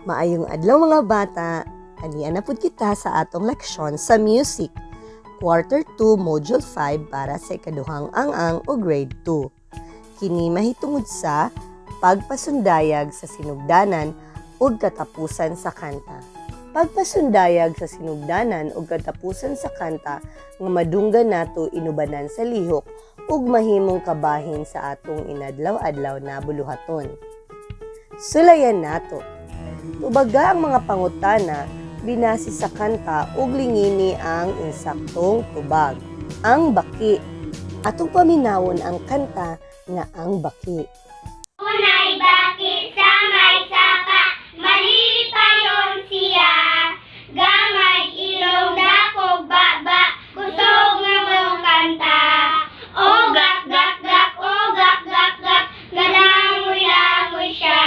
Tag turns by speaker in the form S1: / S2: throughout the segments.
S1: Maayong adlaw mga bata, anian na pud kita sa atong leksyon sa music, Quarter 2, Module 5 para sa ikaduhang ang o Grade 2. Kini mahitungod sa pagpasundayag sa sinugdanan ug katapusan sa kanta. Pagpasundayag sa sinugdanan ug katapusan sa kanta nga madunggan nato inubanan sa lihok ug mahimong kabahin sa atong inadlaw-adlaw na buluhaton. Sulayan nato. Tubaga ang mga pangutana binasi sa kanta ug lingini ang insaktong tubag. Ang baki. Atong paminawon ang kanta nga ang baki.
S2: Unay baki sa may sapa, mali payon siya. Gamay ilong dakog baba, kusog nga mong kanta. O gak gak gak, o gak gak gak, galangoy-langoy siya.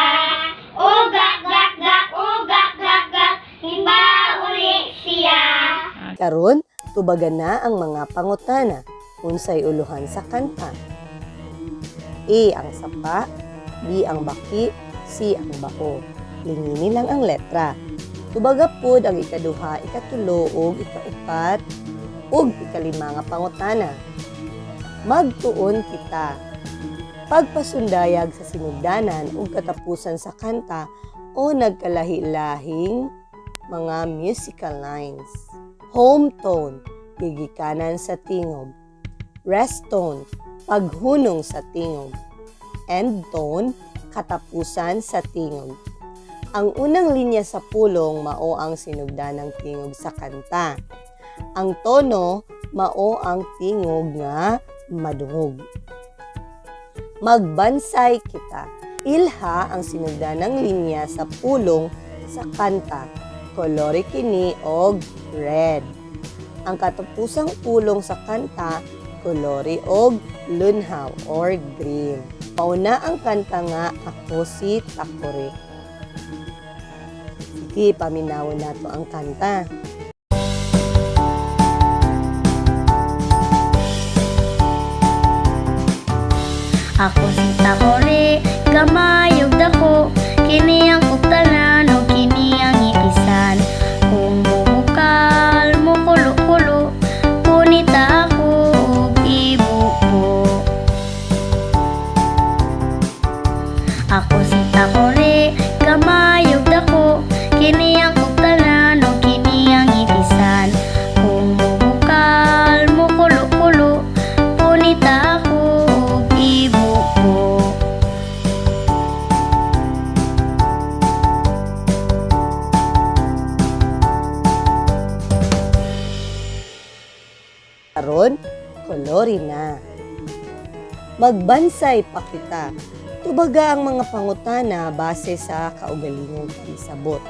S2: O gak gak gak, o gak gak gak, himba uli siya.
S1: Karon, tubagan na ang mga pangutana. Unsay uluhan sa kanta? A ang sapa, B ang baki, C ang bao. Lingini lang ang letra. Tubaga pod ang ikaduha, ikatulo ug ikaupat ug ikalima nga pangutana. Magtuon kita. Pagpasundayag sa sinugdanan ug katapusan sa kanta o nagkalahi-lahing mga musical lines. Home tone, gigikanan sa tingog. Rest tone, paghunong sa tingog. End tone, katapusan sa tingog. Ang unang linya sa pulong mao ang sinugdanang tingog sa kanta. Ang tono mao ang tingog nga madungog. Magbansay kita. Ilha ang sinugdanang linya sa pulong sa kanta. Kolore kini og red. Ang katapusang pulong sa kanta kolore og lunhaw or green. Pauna ang kanta nga Ako si Takore. Sige, paminawon nato ang kanta.
S3: Ako si Takore, gamayog dako, kini ang uktanan o kini ang ikisan. Kung bumukal mo kulo-kulo, punita ako og ibuko. Ako si Takore, gamayog dako, kini ang uktanan o kini ang ikisan. Kung bumukal mo kulo-kulo, punita ako og ibuko.
S1: Karon, kolori na. Magbansay pa kita. Tubaga ang mga pangutana base sa kaugalingong pagisabot.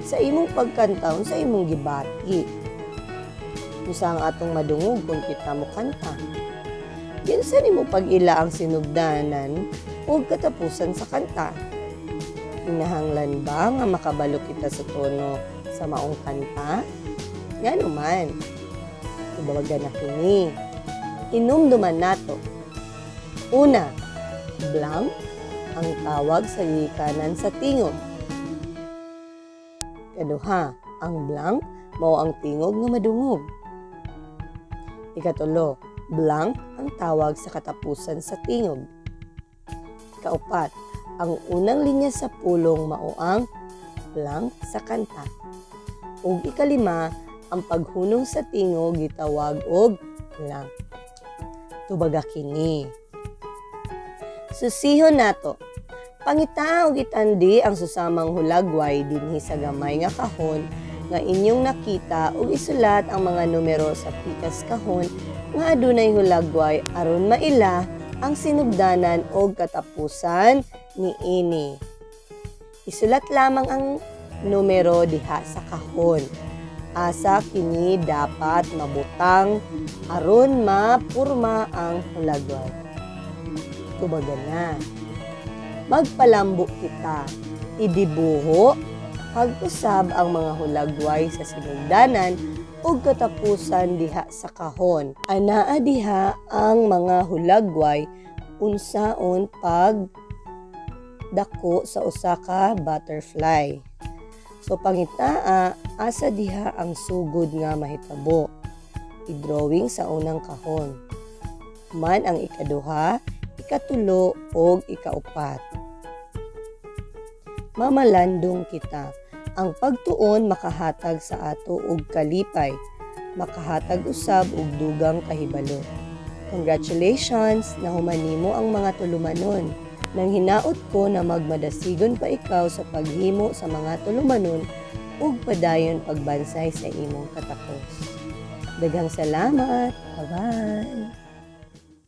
S1: Sa imong pagkantaon, sa imong gibati. Usa ang atong madungog kung kita mo kanta. Kinsa nimo pag-ila ang sinugdanan o katapusan sa kanta? Hinahanglan ba nga makabalo kita sa tono sa maong kanta? Ngano man. Tubaga na kini. Inumduman nato. Una, blank ang tawag sa gikanan sa tingog. Kaduha, ang blank mao ang tingog nga madungog. Ikatulo, blank ang tawag sa katapusan sa tingog. Ikaupat, ang unang linya sa pulong mao ang blank sa kanta. Ug ikalima, ang paghunong sa tingog gitawag og blank. Tubaga kini. Susihon nato. Pangita og itandi ang susamang hulagway dinhi sa gamay nga kahon nga inyong nakita ug isulat ang mga numero sa pikas kahon nga adunay hulagway aron maila ang sinugdanan og katapusan niini. Isulat lamang ang numero diha sa kahon. Asa kini dapat mabutang aron mapurma ang hulagway. Tubaga na. Magpalambo kita. Idibuho, pag-usab ang mga hulagway sa sinugdanan ug katapusan diha sa kahon. Anaa diha ang mga hulagway unsaon pag dako sa usa ka butterfly. So pangitaa, asa diha ang sugod nga mahitabo. I-drawing sa unang kahon. Man ang ikaduha, ikatulo, o ikaupat. Mamalandong kita. Ang pagtuon makahatag sa ato og kalipay, makahatag usab og dugang kahibalo. Congratulations, nahuman nimo ang mga tulumanon. Nang hinaot ko na magmadasigon pa ikaw sa paghimo sa mga tulumanon ug padayon pagbansay sa imong katapos. Daghang salamat. Bye-bye.